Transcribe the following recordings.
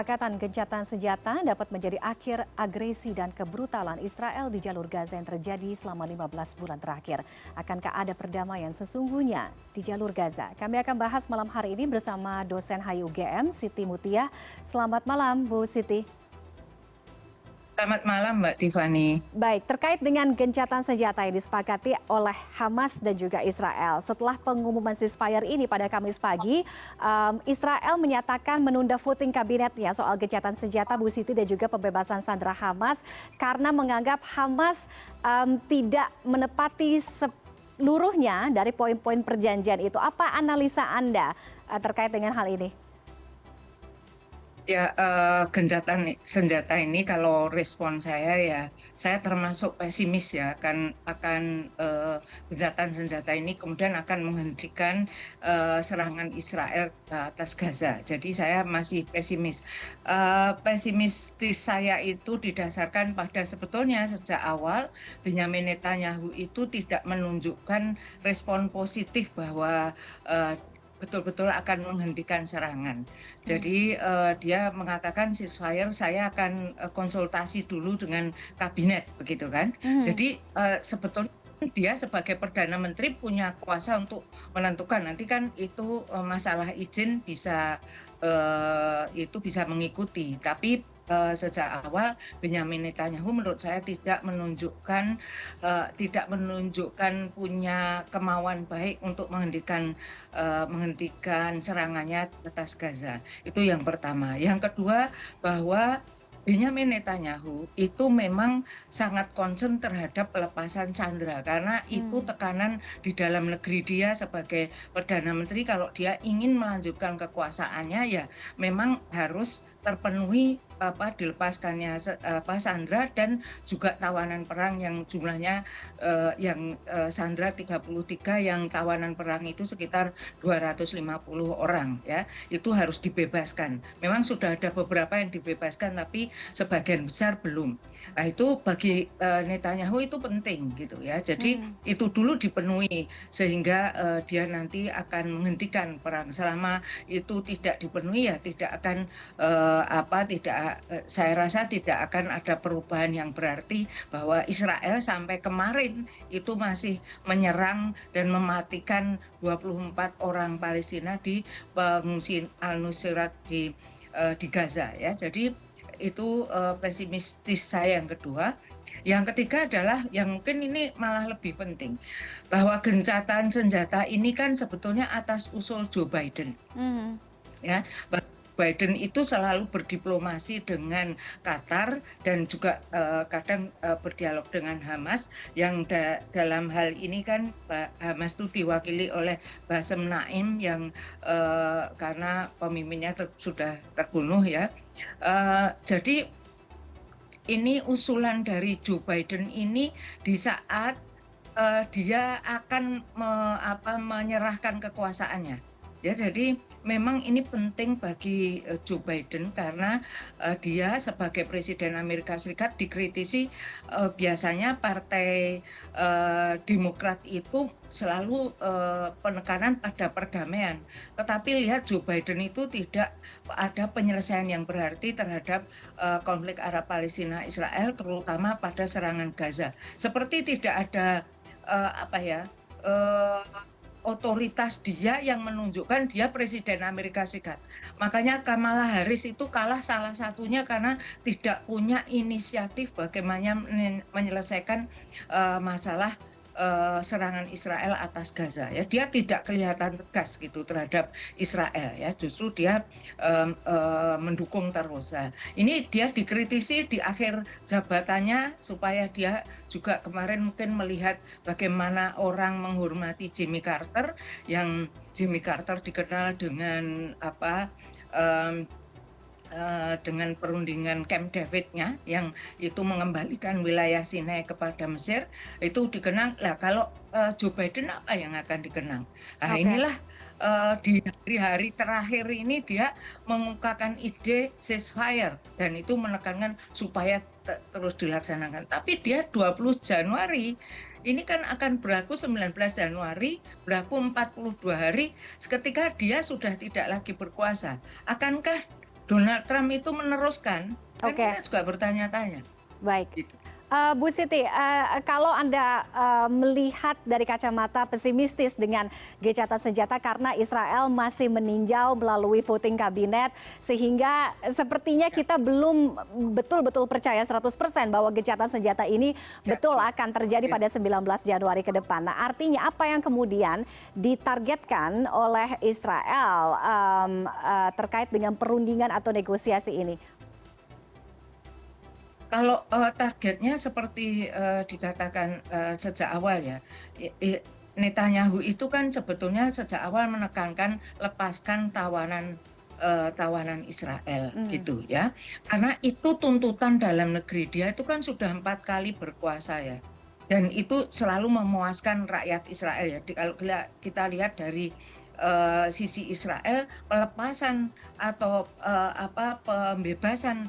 Kesepakatan gencatan senjata dapat menjadi akhir agresi dan kebrutalan Israel di jalur Gaza yang terjadi selama 15 bulan terakhir. Akankah ada perdamaian sesungguhnya di jalur Gaza? Kami akan bahas malam hari ini bersama dosen HUGM Siti Mutia. Selamat malam Bu Siti. Selamat malam Mbak Tiffany. Baik, terkait dengan gencatan senjata yang disepakati oleh Hamas dan juga Israel. Setelah pengumuman ceasefire ini pada Kamis pagi, Israel menyatakan menunda voting kabinetnya soal gencatan senjata Bu Siti dan juga pembebasan sandera Hamas karena menganggap Hamas tidak menepati seluruhnya dari poin-poin perjanjian itu. Apa analisa Anda terkait dengan hal ini? Ya, gencatan senjata ini kalau respon saya ya, saya termasuk pesimis ya akan gencatan senjata ini kemudian akan menghentikan serangan Israel atas Gaza. Jadi saya masih pesimis. Pesimistis saya itu didasarkan pada sebetulnya sejak awal Benyamin Netanyahu itu tidak menunjukkan respon positif bahwa betul-betul akan menghentikan serangan. Jadi dia mengatakan ceasefire, saya akan konsultasi dulu dengan kabinet, begitu kan. Jadi sebetulnya dia sebagai Perdana Menteri punya kuasa untuk menentukan. Nanti kan itu masalah izin bisa mengikuti. Tapi sejak awal Benyamin Netanyahu menurut saya tidak menunjukkan punya kemauan baik untuk menghentikan serangannya atas Gaza. Itu yang pertama. Yang kedua, bahwa Benyamin Netanyahu itu memang sangat concern terhadap pelepasan sandera karena itu tekanan di dalam negeri dia sebagai Perdana Menteri. Kalau dia ingin melanjutkan kekuasaannya ya memang harus terpenuhi dilepaskannya sandera dan juga tawanan perang yang jumlahnya sandera 33, yang tawanan perang itu sekitar 250 orang ya, itu harus dibebaskan. Memang sudah ada beberapa yang dibebaskan tapi sebagian besar belum. Nah, itu bagi Netanyahu itu penting gitu ya. Jadi itu dulu dipenuhi sehingga dia nanti akan menghentikan perang. Selama itu tidak dipenuhi ya tidak akan saya rasa tidak akan ada perubahan yang berarti bahwa Israel sampai kemarin itu masih menyerang dan mematikan 24 orang Palestina di pengungsi Al-Nusairat di Gaza ya. Jadi itu pesimistis saya yang kedua. Yang ketiga adalah yang mungkin ini malah lebih penting, bahwa gencatan senjata ini kan sebetulnya atas usul Joe Biden. Ya, Biden itu selalu berdiplomasi dengan Qatar dan juga kadang berdialog dengan Hamas, yang dalam hal ini kan Hamas itu diwakili oleh Bassem Naim yang karena pemimpinnya sudah terbunuh ya. Jadi ini usulan dari Joe Biden ini di saat dia akan menyerahkan kekuasaannya. Ya, jadi memang ini penting bagi Joe Biden karena dia sebagai Presiden Amerika Serikat dikritisi biasanya Partai Demokrat itu selalu penekanan pada perdamaian. Tetapi lihat Joe Biden itu tidak ada penyelesaian yang berarti terhadap konflik Arab Palestina Israel, terutama pada serangan Gaza. Seperti tidak ada otoritas dia yang menunjukkan dia Presiden Amerika Serikat. Makanya Kamala Harris itu kalah salah satunya karena tidak punya inisiatif bagaimana menyelesaikan masalah serangan Israel atas Gaza ya. Dia tidak kelihatan tegas gitu terhadap Israel ya, justru dia mendukung terus. Nah, ini dia dikritisi di akhir jabatannya supaya dia juga kemarin mungkin melihat bagaimana orang menghormati Jimmy Carter, yang Jimmy Carter dikenal dengan dengan perundingan Camp David-nya yang itu mengembalikan wilayah Sinai kepada Mesir, itu dikenang. Lah kalau Joe Biden apa yang akan dikenang? Nah, inilah di hari-hari terakhir ini dia mengungkapkan ide ceasefire dan itu menekankan supaya terus dilaksanakan. Tapi dia 20 Januari ini kan akan berlaku 19 Januari, berlaku 42 hari ketika dia sudah tidak lagi berkuasa. Akankah Donald Trump itu meneruskan, kan Oke. kita juga bertanya-tanya. Baik. Gitu. Bu Siti, kalau Anda melihat dari kacamata pesimistis dengan gencatan senjata karena Israel masih meninjau melalui voting kabinet, sehingga sepertinya Ya, kita belum betul-betul percaya 100% bahwa gencatan senjata ini ya, betul ya, akan terjadi ya. pada 19 Januari ke depan. Nah, artinya apa yang kemudian ditargetkan oleh Israel terkait dengan perundingan atau negosiasi ini? Kalau targetnya seperti dikatakan sejak awal ya, Netanyahu itu kan sebetulnya sejak awal menekankan lepaskan tawanan Israel Hmm. gitu ya, karena itu tuntutan dalam negeri dia itu kan sudah 4 kali berkuasa ya, dan itu selalu memuaskan rakyat Israel ya. Kalau kita lihat dari sisi Israel, pelepasan atau pembebasan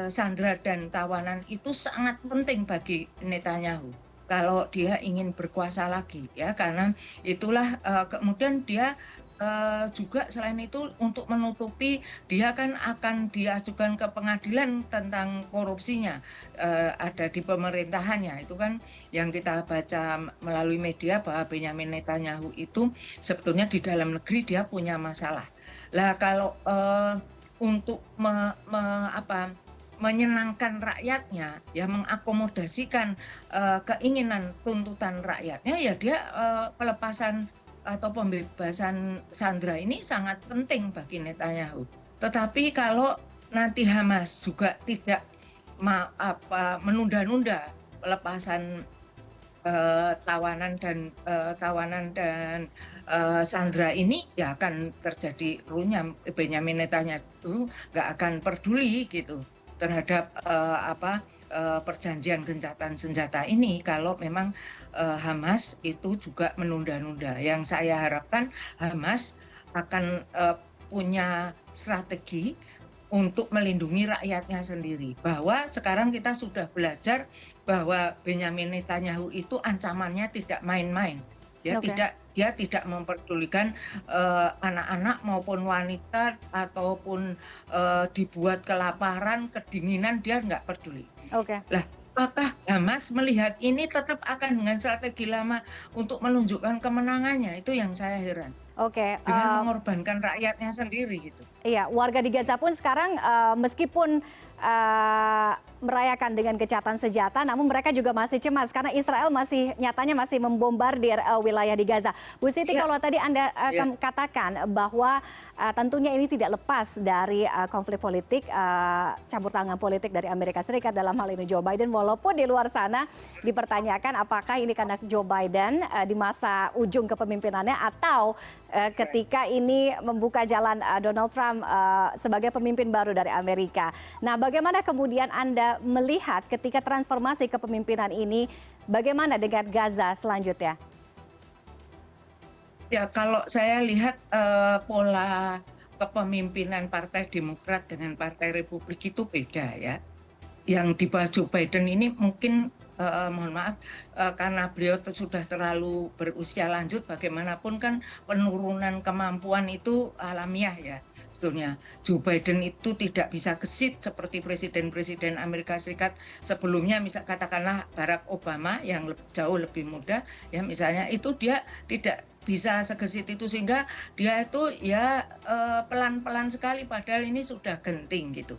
sandera dan tawanan itu sangat penting bagi Netanyahu kalau dia ingin berkuasa lagi ya, karena itulah kemudian dia juga selain itu untuk menutupi, dia kan akan diajukan ke pengadilan tentang korupsinya ada di pemerintahannya. Itu kan yang kita baca melalui media bahwa Benyamin Netanyahu itu sebetulnya di dalam negeri dia punya masalah. Lah kalau untuk menyenangkan rakyatnya, ya mengakomodasikan keinginan tuntutan rakyatnya, ya dia pelepasan atau pembebasan sandera ini sangat penting bagi Netanyahu. Tetapi kalau nanti Hamas juga tidak menunda-nunda pelepasan tawanan dan sandera ini, ya akan terjadi runyam. Benyamin Netanyahu nggak akan peduli gitu terhadap perjanjian gencatan senjata ini kalau memang Hamas itu juga menunda-nunda. Yang saya harapkan Hamas akan punya strategi untuk melindungi rakyatnya sendiri. Bahwa sekarang kita sudah belajar bahwa Benyamin Netanyahu itu ancamannya tidak main-main. Oke. Dia tidak memperdulikan anak-anak maupun wanita ataupun dibuat kelaparan, kedinginan, dia nggak peduli. Oke. Lah, apakah Hamas melihat ini tetap akan dengan strategi lama untuk menunjukkan kemenangannya? Itu yang saya heran. Oke. Dengan mengorbankan rakyatnya sendiri gitu. Iya, warga di Gaza pun sekarang meskipun merayakan dengan gencatan senjata, namun mereka juga masih cemas karena Israel nyatanya masih membombardir wilayah di Gaza. Bu Siti, Iya, kalau tadi Anda iya. katakan bahwa tentunya ini tidak lepas dari konflik politik, campur tangan politik dari Amerika Serikat, dalam hal ini Joe Biden, walaupun di luar sana dipertanyakan apakah ini karena Joe Biden di masa ujung kepemimpinannya atau ketika ini membuka jalan Donald Trump sebagai pemimpin baru dari Amerika. Nah, bagaimana kemudian Anda melihat ketika transformasi kepemimpinan ini, bagaimana dengan Gaza selanjutnya? Ya, kalau saya lihat pola kepemimpinan Partai Demokrat dengan Partai Republik itu beda ya. Yang di bawah Joe Biden ini mungkin mohon maaf karena beliau sudah terlalu berusia lanjut, bagaimanapun kan penurunan kemampuan itu alamiah ya. Sebetulnya Joe Biden itu tidak bisa gesit seperti presiden-presiden Amerika Serikat sebelumnya, misal katakanlah Barack Obama yang jauh lebih muda ya, misalnya itu dia tidak bisa segesit itu, sehingga dia itu ya pelan-pelan sekali, padahal ini sudah genting gitu.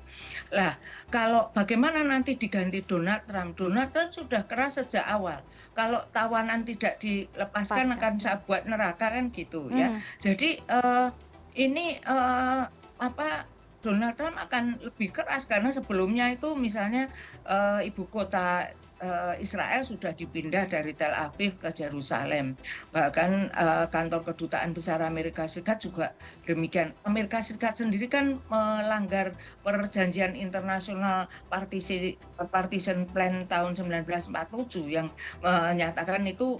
Lah, kalau bagaimana nanti diganti Donald Trump? Donald Trump sudah keras sejak awal. Kalau tawanan tidak dilepaskan Pasca. akan saya buat neraka kan gitu ya. Hmm. Jadi ini Donald Trump akan lebih keras karena sebelumnya itu misalnya ibu kota Israel sudah dipindah dari Tel Aviv ke Yerusalem. Bahkan kantor kedutaan besar Amerika Serikat juga demikian. Amerika Serikat sendiri kan melanggar perjanjian internasional Partition Plan tahun 1947 yang menyatakan itu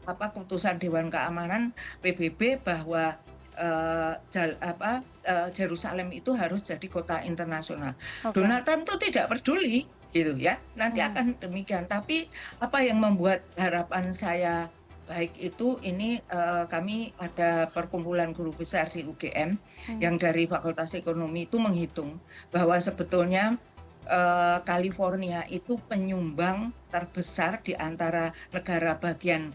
keputusan Dewan Keamanan PBB bahwa Yerusalem itu harus jadi kota internasional. Oke. Donald Trump itu tidak peduli gitu ya, nanti Hmm. akan demikian. Tapi apa yang membuat harapan saya baik itu ini kami ada perkumpulan guru besar di UGM Hmm. yang dari Fakultas Ekonomi itu menghitung bahwa sebetulnya California itu penyumbang terbesar di antara negara bagian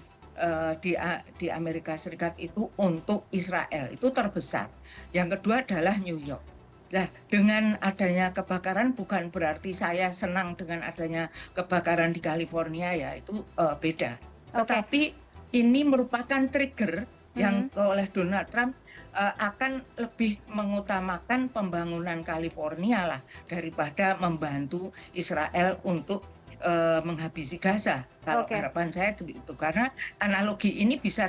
di Amerika Serikat itu untuk Israel, itu terbesar. Yang kedua adalah New York. Nah, dengan adanya kebakaran bukan berarti saya senang dengan adanya kebakaran di California ya, itu beda. Oke. Tetapi ini merupakan trigger yang Mhm. oleh Donald Trump akan lebih mengutamakan pembangunan California lah daripada membantu Israel untuk menghabisi Gaza. Kalau Oke. harapan saya begitu, karena analogi ini bisa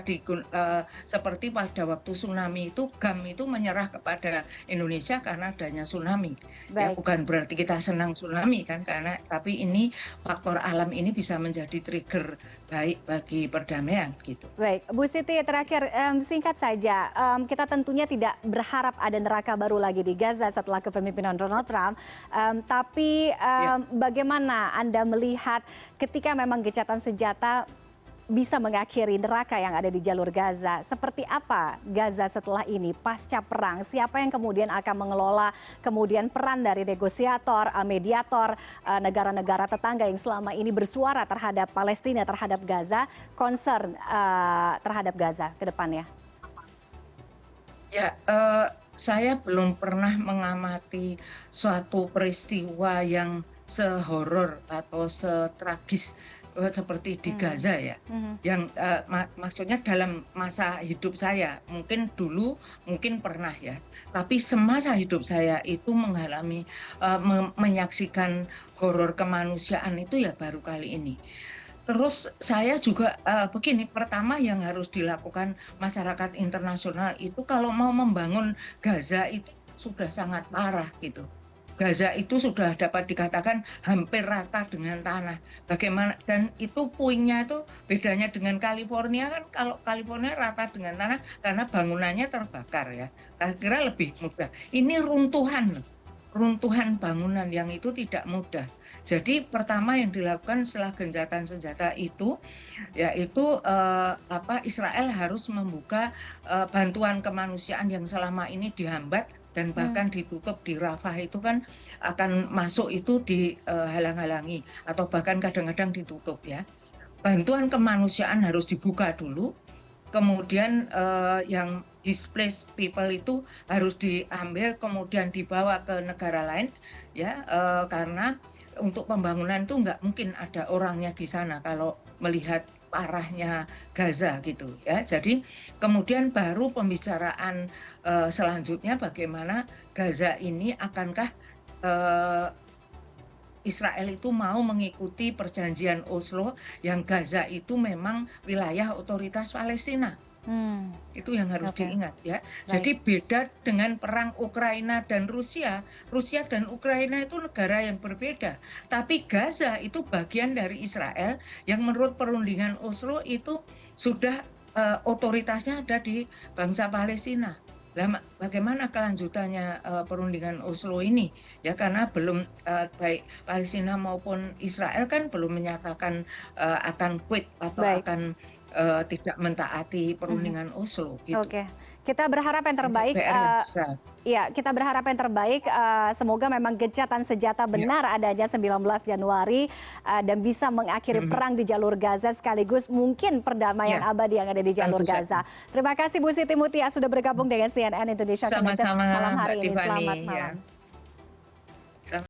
seperti pada waktu tsunami itu GAM itu menyerah kepada Indonesia karena adanya tsunami. Ya Baik. bukan berarti kita senang tsunami kan, karena tapi ini faktor alam ini bisa menjadi trigger baik bagi perdamaian gitu. Baik, Bu Siti terakhir singkat saja, kita tentunya tidak berharap ada neraka baru lagi di Gaza setelah kepemimpinan Donald Trump, tapi Ya. bagaimana Anda melihat ketika memang gencatan senjata bisa mengakhiri neraka yang ada di jalur Gaza? Seperti apa Gaza setelah ini pasca perang? Siapa yang kemudian akan mengelola kemudian peran dari negosiator, mediator, negara-negara tetangga yang selama ini bersuara terhadap Palestina, terhadap Gaza, concern terhadap Gaza ke depannya? Ya, saya belum pernah mengamati suatu peristiwa yang sehoror atau setragis seperti di Hmm. Gaza ya. Mhm. Yang maksudnya dalam masa hidup saya, mungkin dulu mungkin pernah ya. Tapi semasa hidup saya itu mengalami menyaksikan horor kemanusiaan itu ya baru kali ini. Terus saya juga begini, pertama yang harus dilakukan masyarakat internasional itu kalau mau membangun Gaza itu sudah sangat parah gitu. Gaza itu sudah dapat dikatakan hampir rata dengan tanah. Bagaimana dan itu puingnya itu bedanya dengan California kan, kalau California rata dengan tanah karena bangunannya terbakar ya. Saya kira lebih mudah. Ini runtuhan bangunan yang itu tidak mudah. Jadi pertama yang dilakukan setelah gencatan senjata itu, yaitu Israel harus membuka bantuan kemanusiaan yang selama ini dihambat dan bahkan ditutup di Rafah itu kan akan masuk itu dihalang-halangi atau bahkan kadang-kadang ditutup ya. Bantuan kemanusiaan harus dibuka dulu, kemudian yang displaced people itu harus diambil kemudian dibawa ke negara lain ya, karena untuk pembangunan itu nggak mungkin ada orangnya di sana kalau melihat parahnya Gaza gitu ya. Jadi kemudian baru pembicaraan selanjutnya bagaimana Gaza ini akankah Israel itu mau mengikuti perjanjian Oslo yang Gaza itu memang wilayah otoritas Palestina. Hmm. Itu yang harus Oke. diingat ya. Baik. Jadi beda dengan perang Ukraina dan Rusia. Rusia dan Ukraina itu negara yang berbeda. Tapi Gaza itu bagian dari Israel yang menurut perundingan Oslo itu sudah otoritasnya ada di bangsa Palestina. Lah, bagaimana kelanjutannya perundingan Oslo ini? Ya karena belum baik Palestina maupun Israel kan belum menyatakan akan quit atau Baik. akan tidak mentaati perundingan Oslo gitu. Oke, kita berharap yang Ini terbaik. PR yang besar. Ya, kita berharap yang terbaik. Semoga memang gencatan senjata Ya. benar adanya 19 Januari dan bisa mengakhiri perang di jalur Gaza sekaligus mungkin perdamaian Ya, abadi yang ada di jalur tentu Gaza. saja. Terima kasih Bu Siti Mutia sudah bergabung dengan CNN Indonesia Connected Sama-sama malam hari Mbak ini. Tiffany Selamat ya. malam.